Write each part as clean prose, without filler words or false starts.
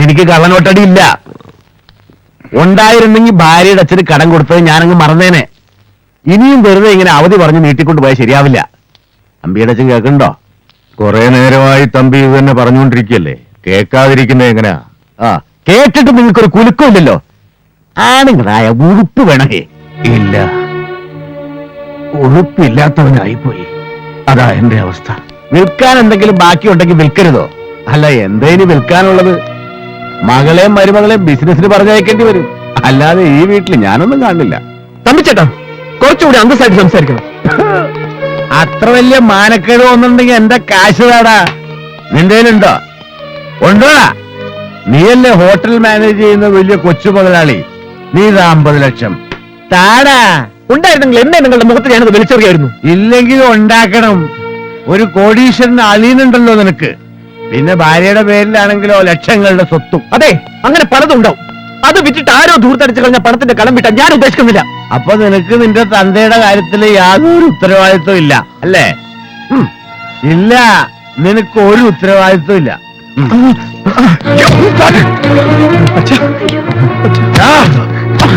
എനിക്ക് കള്ളനോട്ടടി ഇല്ല. ഉണ്ടായിരുന്നെങ്കിൽ ഭാര്യയുടെ അച്ഛന് കടം കൊടുത്തത് ഞാനങ്ങ് മറന്നേനെ. ഇനിയും വെറുതെ ഇങ്ങനെ അവധി പറഞ്ഞ് നീട്ടിക്കൊണ്ട് പോയാൽ ശരിയാവില്ല. തമ്പിയുടെ അച്ഛൻ കേൾക്കണ്ടോ? കുറെ നേരമായി തമ്പി ഇത് തന്നെ പറഞ്ഞുകൊണ്ടിരിക്കുകയല്ലേ, കേൾക്കാതിരിക്കുന്നത് എങ്ങനെയാ? കേട്ടിട്ട് നിങ്ങൾക്കൊരു കുലുക്കമില്ലല്ലോ. ആണുങ്ങളായ ഉറുപ്പ് വേണേ. ഇല്ല, ഉറുപ്പില്ലാത്തവനായിപ്പോയി. അതാ എന്റെ അവസ്ഥ. വിൽക്കാൻ എന്തെങ്കിലും ബാക്കിയുണ്ടെങ്കിൽ വിൽക്കരുതോ? അല്ല, എന്തേലും വിൽക്കാനുള്ളത്? മകളെയും മരുമകളെയും ബിസിനസിന് പറഞ്ഞയക്കേണ്ടി വരും. അല്ലാതെ ഈ വീട്ടിൽ ഞാനൊന്നും കാണില്ല. തമ്പിച്ചേട്ടാ, കുറച്ചുകൂടി അന്തസ്സായിട്ട് സംസാരിക്കണം. അത്ര വലിയ മാനക്കേട് തോന്നുന്നുണ്ടെങ്കിൽ എന്റെ കാശ് താടാ. നിന്റെയിലുണ്ടോ? ഉണ്ടോടാ? നീയല്ലേ ഹോട്ടൽ മാനേജ് ചെയ്യുന്ന വലിയ കൊച്ചു മുതലാളി. നീ 50 ലക്ഷം താടാ. ഉണ്ടായിരുന്നെങ്കിൽ എന്നെ നിങ്ങളുടെ മുഖത്ത് ഞാനത് വലിച്ചെറിയായിരുന്നു. ഇല്ലെങ്കിൽ ഉണ്ടാക്കണം. ഒരു കോടീശ്വരന് അലീനുണ്ടല്ലോ നിനക്ക്. പിന്നെ ഭാര്യയുടെ പേരിലാണെങ്കിലോ ലക്ഷങ്ങളുടെ സ്വത്തും. അതെ, അങ്ങനെ പലതും ഉണ്ടാവും. അത് വിറ്റിട്ട് ആരോ ദൂരത്തടിച്ചു കളഞ്ഞ പണത്തിന്റെ കടം വിട്ടാൻ ഞാൻ ഉദ്ദേശിക്കുന്നില്ല. അപ്പൊ നിനക്ക് നിന്റെ തന്തയുടെ കാര്യത്തിൽ യാതൊരു ഉത്തരവാദിത്വം ഇല്ല അല്ലേ? ഇല്ല, നിനക്ക് ഒരു ഉത്തരവാദിത്വം ഇല്ല.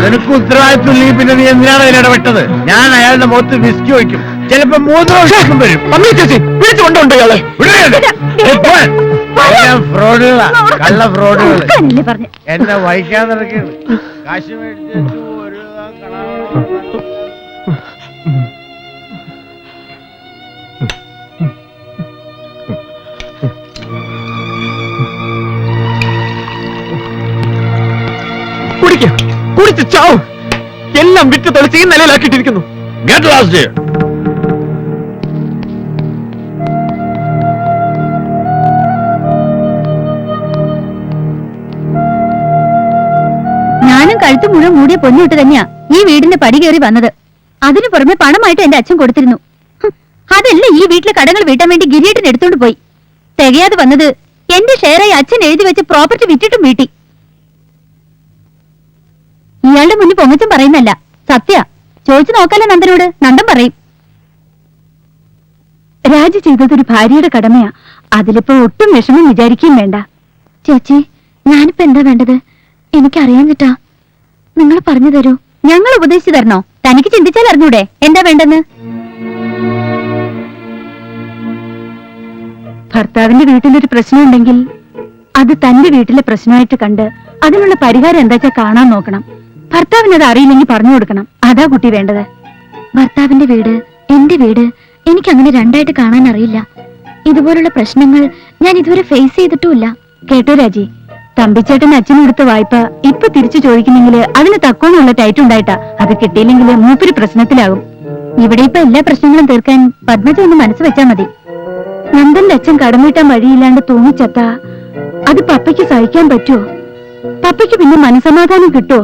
നിനക്ക് ഉത്തരവാദിത്വം ഇല്ലെങ്കിൽ പിന്നെ നീ എന്തിനാണ് അതിലിടപെട്ടത്? ഞാൻ അയാളുടെ മുഖത്ത് വിസ്കി വയ്ക്കും. ചിലപ്പോ 3 വർഷം വരും. വിളിച്ചുകൊണ്ടുണ്ട് ഇയാളെ. ഫ്രോഡുകളാ, കള്ള ഫ്രോഡുകൾ. എന്നെ വഹിക്കാൻ നടക്കുകയാണ്. കാശ് മേടിച്ചു ഒരു കുടിച്ച് ചാവും. എല്ലാം വിറ്റ് തെളിച്ച് ഈ നിലയിലാക്കിയിട്ടിരിക്കുന്നു. Get lost here. ഞാനും കഴുത്ത് മുഴുവൻ മൂടിയ പൊന്നിട്ട് തന്നെയാ ഈ വീടിന്റെ പടി കയറി വന്നത്. അതിനു പുറമെ പണമായിട്ട് എന്റെ അച്ഛൻ കൊടുത്തിരുന്നു. അതല്ല ഈ വീട്ടിലെ കടങ്ങൾ വീട്ടാൻ വേണ്ടി ഗിരിയേട്ടൻ എടുത്തോണ്ട് പോയി. തികയാതെ വന്നത് എന്റെ ഷെയറായി അച്ഛൻ എഴുതി വെച്ച് പ്രോപ്പർട്ടി വിറ്റിട്ടും വീട്ടി. ഇയാളുടെ മുന്നിൽ പൊങ്ങച്ചം പറയുന്നല്ല, സത്യ. ചോദിച്ചു നോക്കാലോ നന്ദനോട്, നന്ദൻ പറയും. രാജി ചെയ്തതൊരു ഭാര്യയുടെ കടമയാ. അതിലിപ്പോ ഒട്ടും വിഷമം വിചാരിക്കുകയും വേണ്ട. ചേച്ചി, ഞാനിപ്പോ എന്താ വേണ്ടത്? എനിക്കറിയാഞ്ഞിട്ടാ. നിങ്ങൾ പറഞ്ഞു തരൂ. ഞങ്ങൾ ഉപദേശിച്ചു തരണോ? തനിക്ക് ചിന്തിച്ചാൽ അറിഞ്ഞൂടെ എന്താ വേണ്ടെന്ന്? ഭർത്താവിന്റെ വീട്ടിലൊരു പ്രശ്നമുണ്ടെങ്കിൽ അത് തന്റെ വീട്ടിലെ പ്രശ്നമായിട്ട് കണ്ട് അതിനുള്ള പരിഹാരം എന്താ വെച്ചാൽ കാണാൻ നോക്കണം. ഭർത്താവിന് അത് അറിയില്ലെങ്കിൽ പറഞ്ഞു കൊടുക്കണം. അതാ കുട്ടി വേണ്ടത്. ഭർത്താവിന്റെ വീട്, എന്റെ വീട് എനിക്ക് അങ്ങനെ രണ്ടായിട്ട് കാണാൻ അറിയില്ല. ഇതുപോലുള്ള പ്രശ്നങ്ങൾ ഞാൻ ഇതുവരെ ഫേസ് ചെയ്തിട്ടുമില്ല. കേട്ടോ രാജി, തമ്പിച്ചേട്ടൻ അച്ഛനും കൊടുത്ത വായ്പ ഇപ്പൊ തിരിച്ചു ചോദിക്കുന്നെങ്കിൽ അതിന് തക്കോണമുള്ള ടൈറ്റ് ഉണ്ടായിട്ടാ. അത് കിട്ടിയില്ലെങ്കിൽ മൂപ്പര് പ്രശ്നത്തിലാകും. ഇവിടെ ഇപ്പൊ എല്ലാ പ്രശ്നങ്ങളും തീർക്കാൻ പത്മജ ഒന്ന് മനസ്സ് വെച്ചാ മതി. നന്ദന്റെ അച്ഛൻ കടം വീട്ടാൻ വഴിയില്ലാണ്ട് തൂങ്ങിച്ചത്താ അത് പപ്പയ്ക്ക് സഹിക്കാൻ പറ്റുമോ? പപ്പയ്ക്ക് പിന്നെ മനസമാധാനം കിട്ടുമോ?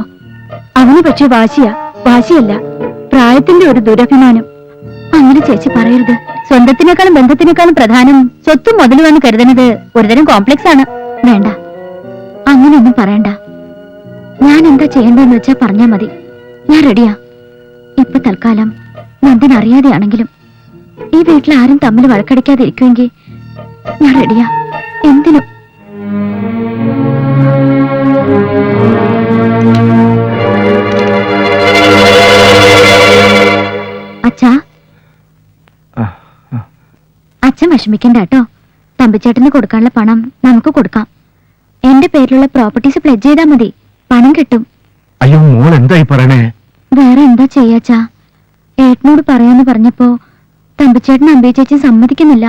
അവന് പക്ഷെ വാശിയല്ല, പ്രായത്തിന്റെ ഒരു ദുരഭിമാനം. അങ്ങനെ ചേച്ചി പറയരുത്. സ്വന്തത്തിനേക്കാളും ബന്ധത്തിനേക്കാളും പ്രധാനം സ്വത്തും മുതലുമെന്ന് കരുതുന്നത് ഒരുതരം കോംപ്ലക്സ് ആണ്. വേണ്ട, അങ്ങനെയൊന്നും പറയണ്ട. ഞാൻ എന്താ ചെയ്യേണ്ടതെന്ന് വെച്ചാ പറഞ്ഞാ മതി. ഞാൻ റെഡിയാ. ഇപ്പൊ തൽക്കാലം നന്ദൻ അറിയാതെയാണെങ്കിലും ഈ വീട്ടിൽ ആരും തമ്മിൽ വഴക്കടിക്കാതിരിക്കുമെങ്കിൽ ഞാൻ റെഡിയാ. എന്തിനും. അച്ഛാ, അച്ഛൻ വിഷമിക്കണ്ട കേട്ടോ. തമ്പിച്ചേട്ടന് കൊടുക്കാനുള്ള പണം നമുക്ക് കൊടുക്കാം. എന്റെ പേരിലുള്ള പ്രോപ്പർട്ടീസ് പ്ലെഡ്ജ് ചെയ്താൽ മതി, പണം കിട്ടും. അയ്യോ, മോൾ എന്തായി പറയണേ? വേറെ എന്താ ചെയ്യാച്ചാ? ഏട്ടനോട് പറയാന്ന് പറഞ്ഞപ്പോ തമ്പിച്ചേട്ടൻ അമ്പേ ചേച്ചി സമ്മതിക്കുന്നില്ല.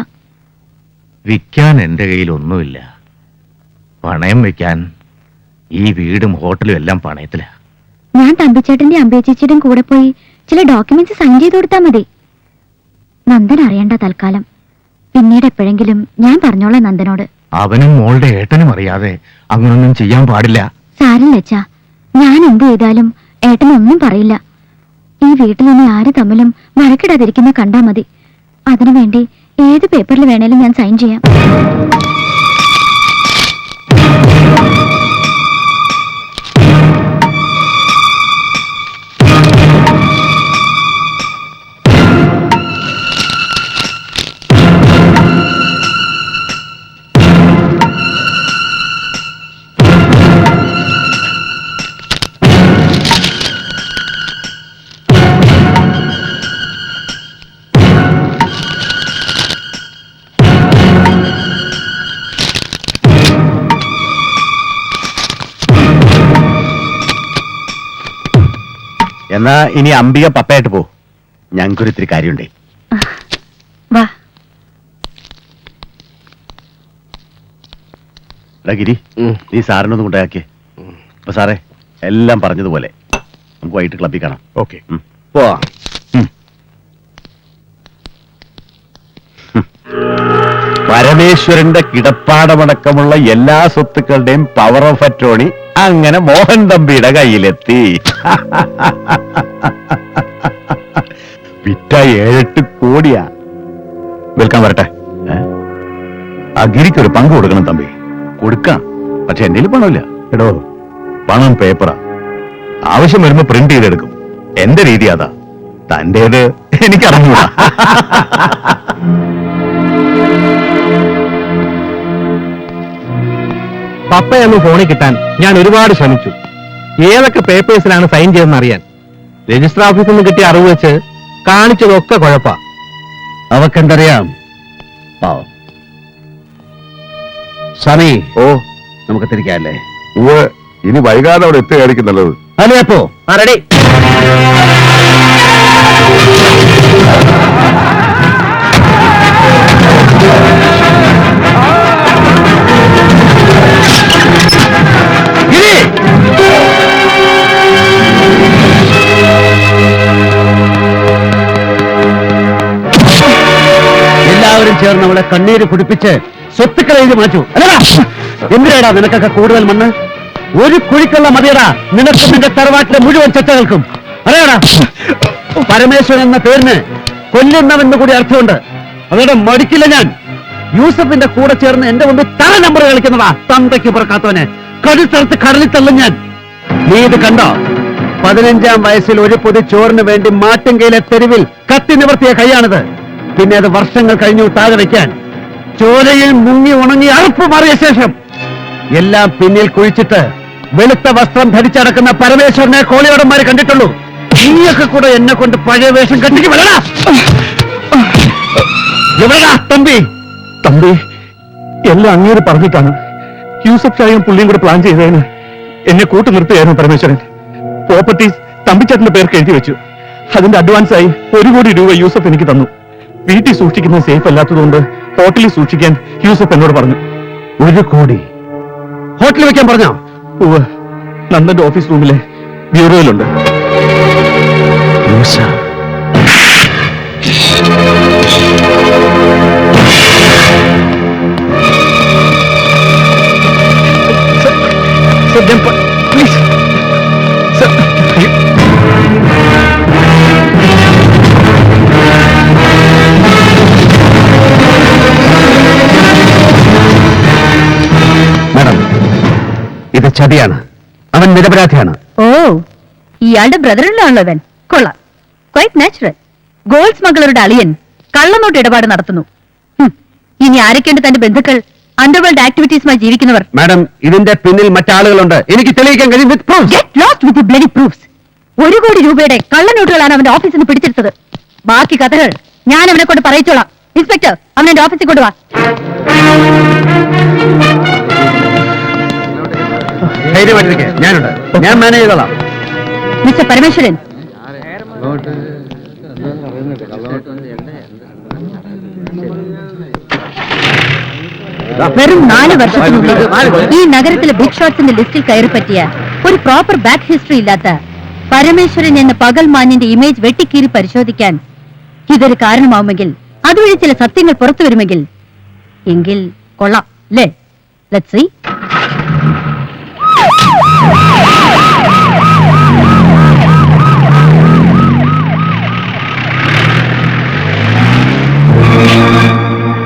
വിൽക്കാൻ എന്റെ കയ്യിൽ ഒന്നുമില്ല. പണയം വെക്കാൻ ഈ വീടും ഹോട്ടലും എല്ലാം പണയത്തില. ഞാൻ തമ്പിച്ചേട്ടന്റെ അമ്പേ ചേച്ചിയുടെയും കൂടെ പോയി ചില ഡോക്യുമെന്റ്സ് സൈൻ ചെയ്ത് കൊടുത്താൽ മതി. നന്ദൻ അറിയണ്ട തൽക്കാലം. പിന്നീട് എപ്പോഴെങ്കിലും ഞാൻ പറഞ്ഞോളാം നന്ദനോട്. അവനും മോളുടെ ഏട്ടനും അറിയാതെ അങ്ങനൊന്നും ചെയ്യാൻ പാടില്ല. സാരില്ല അച്ഛാ, ഞാൻ എന്ത് ചെയ്താലും ഏട്ടനൊന്നും പറയില്ല. ഈ വീട്ടിൽ ഇനി ആര് തമ്മിലും വഴക്കിടാതിരിക്കുന്ന കണ്ടാ മതി. അതിനുവേണ്ടി ഏത് പേപ്പറിൽ വേണേലും ഞാൻ സൈൻ ചെയ്യാം. എന്നാ ഇനി അംബിക പപ്പയായിട്ട് പോ, ഞങ്ങൾക്കൊരു ഇത്തിരി കാര്യമുണ്ടേ. വാ. എടാ ഗിരി, നീ സാറിനൊന്നും കൊണ്ടാക്കിയേ. അപ്പൊ സാറേ, എല്ലാം പറഞ്ഞതുപോലെ നമുക്ക് വൈകിട്ട് ക്ലബ്ബിൽ കാണാം. ഓക്കെ, പോവാ. പരമേശ്വരന്റെ കിടപ്പാടമടക്കമുള്ള എല്ലാ സ്വത്തുക്കളുടെയും പവർ ഓഫ് അറ്റോണി അങ്ങനെ മോഹൻ തമ്പിയുടെ കയ്യിലെത്തി. വിറ്റ 7-8 കോടിയാ. വിൽക്കാൻ വരട്ടെ. ആ ഗിരിക്കൊരു പങ്ക് കൊടുക്കണം തമ്പി. കൊടുക്കാം, പക്ഷെ എന്റെ പണമില്ല. എടോ, പണം പേപ്പറാ, ആവശ്യം വരുമ്പോ പ്രിന്റ് ചെയ്തെടുക്കും. എന്റെ രീതി അതാ, തന്റേത് എനിക്കറിഞ്ഞൂടാ. പപ്പയൊന്ന് ഫോണിൽ കിട്ടാൻ ഞാൻ ഒരുപാട് ശ്രമിച്ചു. ഏതൊക്കെ പേപ്പേഴ്സിലാണ് സൈൻ ചെയ്തെന്ന് അറിയാൻ. രജിസ്റ്റർ ഓഫീസിൽ നിന്ന് കിട്ടിയ അറിവ് വെച്ച് കാണിച്ചതൊക്കെ കുഴപ്പാ. അവക്കെന്തറിയാം, പാവം. സണി, ഓ, നമുക്ക് തിരിക്കാല്ലേ? ഇനി വൈകാതെ അവിടെ എത്തുകയായിരിക്കും നല്ലത്. അല്ലേ? അപ്പോ റെഡി. എല്ലാവരും ചേർന്ന് അവളെ കണ്ണീര് കുടിപ്പിച്ച് സ്വത്തുക്കൾ എഴുതി മാറ്റൂ. അല്ലടാ, എന്തിനാടാ നിനക്കൊക്കെ കൂടുതൽ മണ്ണ്? ഒരു കുഴിക്കുള്ള മതിയടാ നിനക്ക് നിന്റെ തറവാട്ടിലെ മുഴുവൻ ചെറ്റകൾക്കും. അറിയാടാ, പരമേശ്വരൻ എന്ന പേരിന് കൊല്ലുന്നവെന്ന് കൂടി അർത്ഥമുണ്ട്. അവരുടെ മടിക്കില്ല ഞാൻ. യൂസഫിന്റെ കൂടെ ചേർന്ന് എന്റെ മുമ്പ് തല നമ്പർ കളിക്കുന്നതാ തന്തയ്ക്ക് പുറക്കാത്തവനെ. കടുത്തടുത്ത് കടലിൽ തള്ളും ഞാൻ. നീ ഇത് കണ്ടോ? 15-ാം വയസ്സിൽ ഒരു പൊതി ചോറിന് വേണ്ടി മാട്ടുങ്കയിലെ തെരുവിൽ കത്തി നിവർത്തിയ കൈയാണിത്. പിന്നെ അത് വർഷങ്ങൾ കഴിഞ്ഞു താഴെ വയ്ക്കാൻ ചോരയിൽ മുങ്ങി ഉണങ്ങി അറുപ്പ് മാറിയ ശേഷം എല്ലാം പിന്നിൽ കുഴിച്ചിട്ട് വെളുത്ത വസ്ത്രം ധരിച്ചടക്കുന്ന പരമേശ്വരനെ കോളിയോടന്മാരെ കണ്ടിട്ടുള്ളൂ. നീയൊക്കെ കൂടെ എന്നെ കൊണ്ട് പഴയ വേഷം കെട്ടിക്ക് വരടാ. എവിടെടാ തമ്പി? തമ്പി, എല്ലാം അങ്ങേര് പറഞ്ഞിട്ടാണ്. യൂസഫ് ഷായും പുള്ളിയും കൂടെ പ്ലാൻ ചെയ്തതിന് എന്നെ കൂട്ടു നിർത്തുകയായിരുന്നു പരമേശ്വരൻ. പ്രോപ്പർട്ടീസ് തമ്പിച്ചേട്ടന്റെ പേർക്ക് എഴുതി വെച്ചു. അതിന്റെ അഡ്വാൻസായി 1 കോടി രൂപ യൂസഫ് എനിക്ക് തന്നു. വീട്ടിൽ സൂക്ഷിക്കുന്നത് സേഫ് അല്ലാത്തതുകൊണ്ട് ഹോട്ടലിൽ സൂക്ഷിക്കാൻ യൂസഫ് എന്നോട് പറഞ്ഞു. 1 കോടി ഹോട്ടലിൽ വെക്കാൻ പറഞ്ഞോ? ഉവ്വ്, നന്ദന്റെ ഓഫീസ് റൂമിലെ ബ്യൂറോയിലുണ്ട്. Please sir. മാഡം, ഇത് ചതിയാണ്. അവൻ നിരപരാധിയാണ്. ഓ, ഇയാളുടെ ബ്രദറിലാണല്ലോ അവൻ. കൊള്ളാം, ക്വൈറ്റ് നാച്ചുറൽ. ഗോൾഡ് സ്മഗ്ലറുടെ അളിയൻ കള്ളനോട്ട് ഇടപാട് നടത്തുന്നു. ഇനി ആരൊക്കെയുണ്ട് തന്റെ ബന്ധുക്കൾ? അണ്ടർവേൾഡ് ആക്ടിവിറ്റീസുമായി ജീവിക്കുന്നവർ. മാഡം, ഇതിന്റെ പിന്നിൽ മറ്റാളുകളുണ്ട്. എനിക്ക് തെളിയിക്കാൻ കഴിയും. വിത്ത് proofs. Get lost with the bloody proofs. 1 കോടി രൂപയുടെ കള്ളനോട്ടുകളാണ് അവന്റെ ഓഫീസിൽ നിന്ന് പിടിച്ചെടുത്തത്. ബാക്കി കഥകൾ ഞാൻ അവനെ കൊണ്ട് പറയിച്ചോളാം. ഇൻസ്പെക്ടർ, അവൻ എന്റെ ഓഫീസിൽ കൊണ്ടുവാ. ധൈര്യമായിട്ടിരിക്കെ, ഞാനുണ്ട്. ഞാൻ മാനേജ് ചെയ്തോളാം. മിസ്റ്റർ പരമേശ്വരൻ, വെറും 4 വർഷത്തിനുള്ളിൽ ഈ നഗരത്തിലെ ബിഗ് ഷോട്ട്സിന്റെ ലിസ്റ്റിൽ കയറി പറ്റിയ ഒരു പ്രോപ്പർ ബാക്ക് ഹിസ്റ്ററി ഇല്ലാത്ത പരമേശ്വരൻ എന്ന പകൽമാന്യന്റെ ഇമേജ് വെട്ടിക്കീറി പരിശോധിക്കാൻ ഇതൊരു കാരണമാവുമെങ്കിൽ, അതുവഴി ചില സത്യങ്ങൾ പുറത്തു വരുമെങ്കിൽ എങ്കിൽ കൊള്ളാം അല്ലേ? Let's see.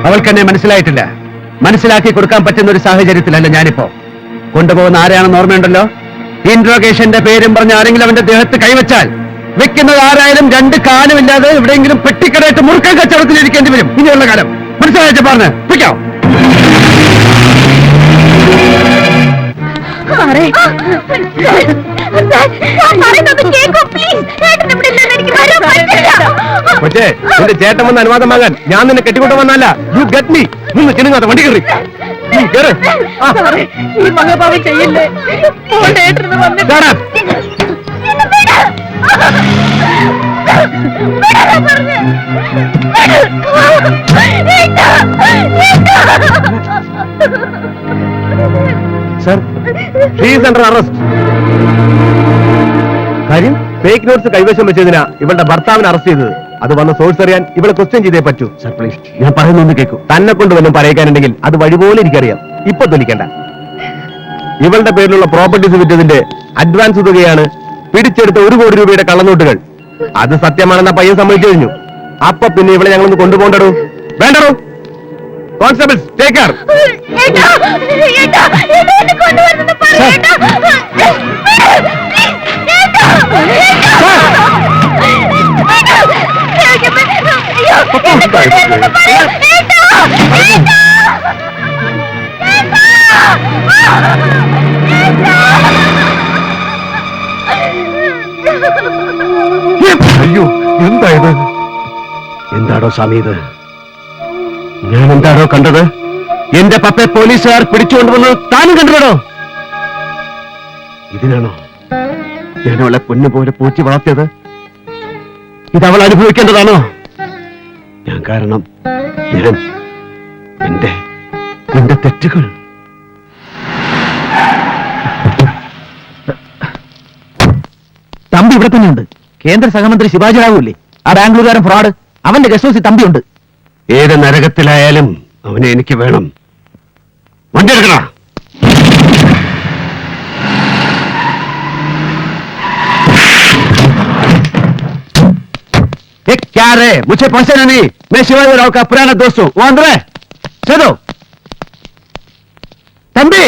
അവൾക്കെന്നെ മനസ്സിലായിട്ടില്ല. മനസ്സിലാക്കി കൊടുക്കാൻ പറ്റുന്ന ഒരു സാഹചര്യത്തിലല്ല ഞാനിപ്പോ. കൊണ്ടുപോകുന്ന ആരെയാണെന്ന് ഓർമ്മയുണ്ടല്ലോ? ഇൻട്രോഗേഷന്റെ പേരും പറഞ്ഞ് ആരെങ്കിലും അവന്റെ ദേഹത്ത് കൈവച്ചാൽ വെക്കുന്നത് ആരായാലും 2 കാലുമില്ലാതെ എവിടെയെങ്കിലും പെട്ടിക്കടയിട്ട് മുറുക്കൻ കച്ചവടത്തിലിരിക്കേണ്ടി വരും ഇനിയുള്ള കാലം. മനസ്സിലായ പറഞ്ഞ് പിടിക്കോ? പക്ഷേ എന്റെ ചേട്ടൻ വന്ന് അനുവാദം വാങ്ങാൻ ഞാൻ നിന്നെ കെട്ടിക്കൊണ്ട് വന്നല്ല. You get me. നിന്ന് കിണങ്ങാത്ത വണ്ടി കയറി. ചെയ്യില്ലേ? Sir, she's under arrest. കാര്യം ഫേക്ക് നോട്ട്സ് കൈവശം വെച്ചതിനാ ഇവളുടെ ഭർത്താവിനെ അറസ്റ്റ് ചെയ്തത്. അത് വന്ന സോഴ്സ് അറിയാൻ ഇവളെ ക്വസ്റ്റ്യൻ ചെയ്തേ പറ്റൂ. സർ പ്ലീസ്, ഞാൻ പറയുന്നൊന്ന് കേൾക്കൂ. തന്നെ കൊണ്ട് വല്ലതും പറയിക്കാനുണ്ടെങ്കിൽ അത് വഴിപോലെ എനിക്കറിയാം. ഇപ്പൊ തൊലിക്കണ്ട. ഇവളുടെ പേരിലുള്ള പ്രോപ്പർട്ടീസ് വിറ്റതിന്റെ അഡ്വാൻസ് തുകയാണ് പിടിച്ചെടുത്ത 1 കോടി രൂപയുടെ കള്ളനോട്ടുകൾ. അത് സത്യമാണെന്ന പയ്യൻ സമ്മതിച്ചു കഴിഞ്ഞു. അപ്പൊ പിന്നെ ഇവളെ ഞങ്ങളൊന്ന് കൊണ്ടുപോകണ്ടോ? വേണ്ടോ? Constables take care. അയ്യോ, എന്തായത്? എന്താടോ സ്വാമി ഇത്? ഞാൻ എന്താണോ കണ്ടത്? എന്റെ പപ്പയെ പോലീസുകാർ പിടിച്ചുകൊണ്ടുവന്നത് താനും കണ്ടോ? ഇതിനാണോ ഞാൻ അവളെ പൊന്നുപോലെ പൂച്ചി വളർത്തിയത്? ഇതവൾ അനുഭവിക്കേണ്ടതാണോ? ഞാൻ കാരണം ഞാൻ എന്റെ തെറ്റുകൾ. തമ്പി ഇവിടെ തന്നെയുണ്ട്. കേന്ദ്ര സഹമന്ത്രി ശിവാജി റാവുല്ലേ, ആ ബാംഗ്ലൂരുകാരൻ ഫ്രോഡ്. അവന്റെ ഗസ്റ്റ് ഹൗസിൽ തമ്പിയുണ്ട്. ഏത് നരകത്തിലായാലും അവനെ എനിക്ക് വേണം. വണ്ടി എടുക്കണ. क्या रे, मुझे पहचाना नहीं? मैं शिवाजी राव का पुराना दोस्त हूँ. वो अंदर है. चलो तंबी.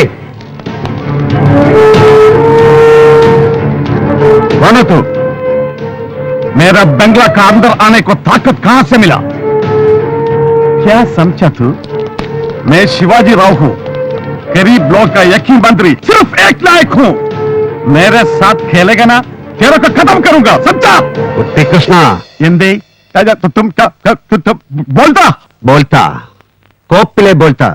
कौन हो तू? मेरा बंगला का अंदर आने को ताकत कहां से मिला? क्या समझा तू? मैं शिवाजी राव हूँ, गरीब ब्लॉक का एक ही मंत्री, सिर्फ एक लायक हूँ. मेरे साथ खेलेगा ना, तेरे को खत्म करूंगा, समझा? कृष्णा എന്തേ ബോൾത്താ കോപ്പിലെ ബോൾത്താ.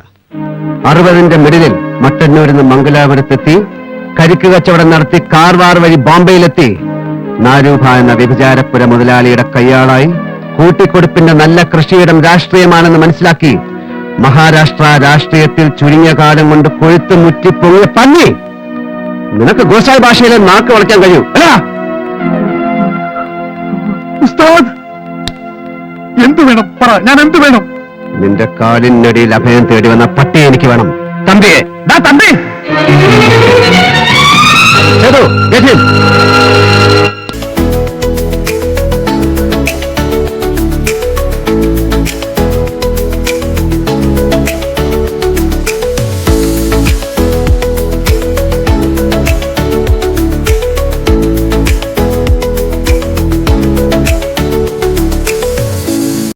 60ന്റെ മിഡിലിൽ മട്ടന്നൂരിന്ന് മംഗലാപുരത്തെത്തി കരിക്ക് കച്ചവടം നടത്തി കാർവാർ വഴി ബോംബെയിലെത്തി നാരൂഭ എന്ന വ്യഭിചാരപ്പുര മുതലാളിയുടെ കയ്യാളായി കൂട്ടിക്കൊടുപ്പിന്റെ നല്ല കൃഷിയിടം രാഷ്ട്രീയമാണെന്ന് മനസ്സിലാക്കി മഹാരാഷ്ട്ര രാഷ്ട്രീയത്തിൽ ചുരുങ്ങിയ കാലം കൊണ്ട് കൊഴുത്തു മുറ്റിപ്പൊങ്ങിയ പന്നി. നിനക്ക് ഗോസായി ഭാഷയിലെ നാക്ക് വളയ്ക്കാൻ കഴിയും അല്ല? ഉസ്താദ്, എന്തു വേണം പറ, ഞാൻ എന്തു വേണം? നിന്റെ കാലിനടിയിൽ അഭയം തേടി വന്ന പട്ടി എനിക്ക് വേണം. തമ്പിയെ, തമ്പി.